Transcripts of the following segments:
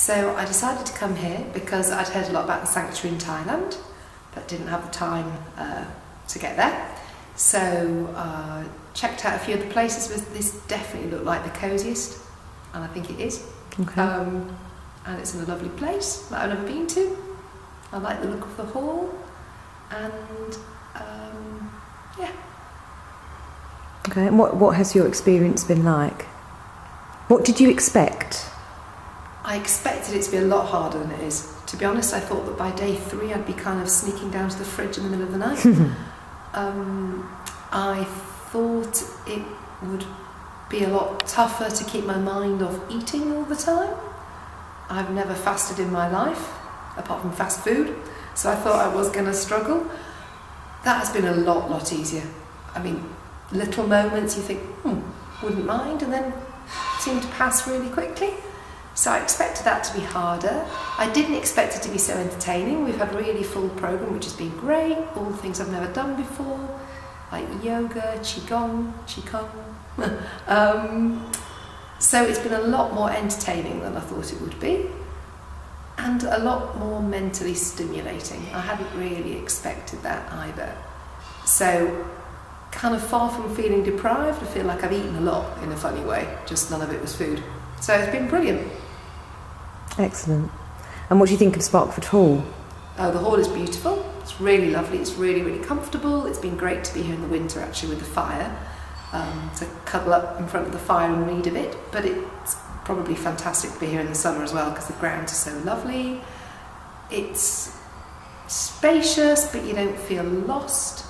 So I decided to come here because I'd heard a lot about the sanctuary in Thailand, but didn't have the time to get there. So checked out a few of the places. This definitely looked like the cosiest, and I think it is. Okay. And it's in a lovely place that I've never been to. I like the look of the hall, and yeah. Okay, and what has your experience been like? What did you expect? I expected it to be a lot harder than it is. To be honest, I thought that by day 3 I'd be kind of sneaking down to the fridge in the middle of the night. I thought it would be a lot tougher to keep my mind off eating all the time. I've never fasted in my life, apart from fast food, so I thought I was going to struggle. That has been a lot easier. I mean, little moments you think, wouldn't mind, and then seem to pass really quickly. So I expected that to be harder. I didn't expect it to be so entertaining. We've had a really full program, which has been great. All the things I've never done before, like yoga, qigong. So it's been a lot more entertaining than I thought it would be, and a lot more mentally stimulating. I hadn't really expected that either. So kind of far from feeling deprived, I feel like I've eaten a lot in a funny way, just none of it was food. So it's been brilliant. Excellent. And what do you think of Sparkford Hall? Oh, the hall is beautiful. It's really lovely. It's really comfortable. It's been great to be here in the winter, actually, with the fire, to cuddle up in front of the fire and read a bit. But it's probably fantastic to be here in the summer as well, because the grounds are so lovely. It's spacious, but you don't feel lost.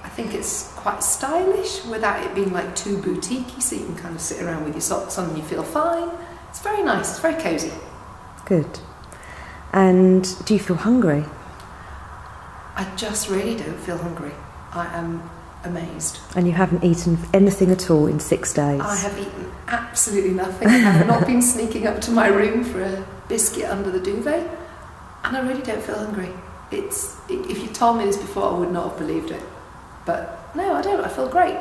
I think it's quite stylish without it being like too boutiquey, so you can kind of sit around with your socks on and you feel fine. It's very nice. It's very cosy. Good. And do you feel hungry? I just really don't feel hungry. I am amazed. And you haven't eaten anything at all in 6 days? I have eaten absolutely nothing. I have not been sneaking up to my room for a biscuit under the duvet, and I really don't feel hungry. If you told me this before, I would not have believed it. But no, I don't. I feel great.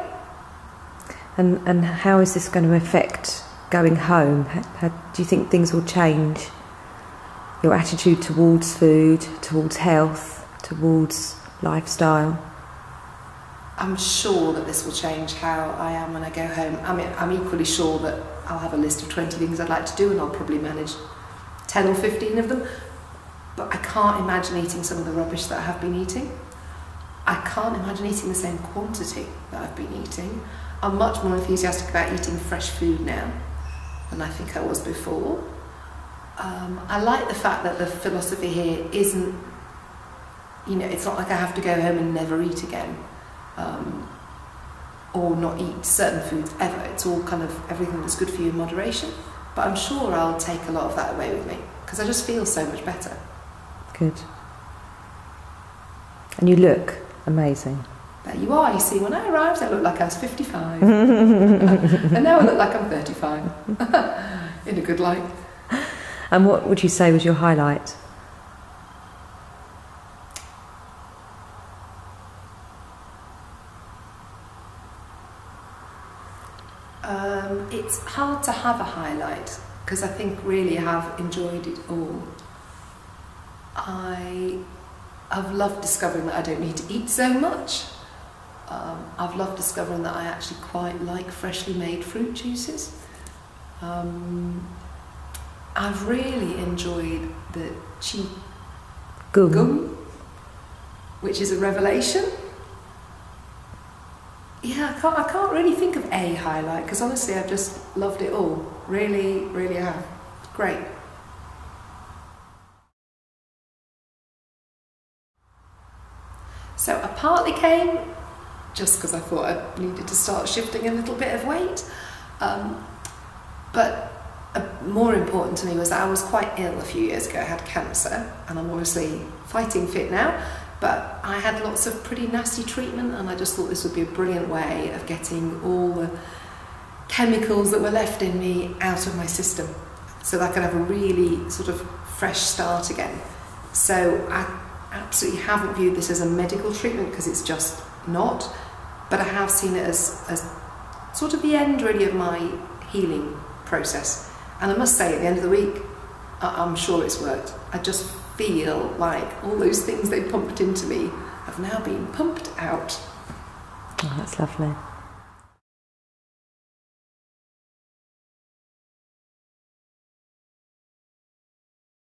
And how is this going to affect going home? Do you think things will change? Your attitude towards food, towards health, towards lifestyle? I'm sure that this will change how I am when I go home. I mean, I'm equally sure that I'll have a list of 20 things I'd like to do, and I'll probably manage 10 or 15 of them. But I can't imagine eating some of the rubbish that I have been eating. I can't imagine eating the same quantity that I've been eating. I'm much more enthusiastic about eating fresh food now than I think I was before. I like the fact that the philosophy here isn't, it's not like I have to go home and never eat again, or not eat certain foods ever. It's all kind of everything that's good for you in moderation. But I'm sure I'll take a lot of that away with me, because I just feel so much better. Good. And you look amazing. There you are. You see, when I arrived, I looked like I was 55. And now I look like I'm 35. In a good light. And what would you say was your highlight? It's hard to have a highlight, because I think really I have enjoyed it all. I've loved discovering that I don't need to eat so much. I've loved discovering that I actually quite like freshly made fruit juices. I've really enjoyed the qigong, which is a revelation. Yeah, I can't really think of a highlight, because honestly I've just loved it all. Really have. It's great. So I partly came just because I thought I needed to start shifting a little bit of weight, but more important to me was that I was quite ill a few years ago. I had cancer, and I'm obviously fighting fit now, but I had lots of pretty nasty treatment, and I just thought this would be a brilliant way of getting all the chemicals that were left in me out of my system, so that I could have a really sort of fresh start again. So I absolutely haven't viewed this as a medical treatment, because it's just not, but I have seen it as sort of the end really of my healing process. And I must say, at the end of the week, I'm sure it's worked. I just feel like all those things they pumped into me have now been pumped out. Oh, that's lovely.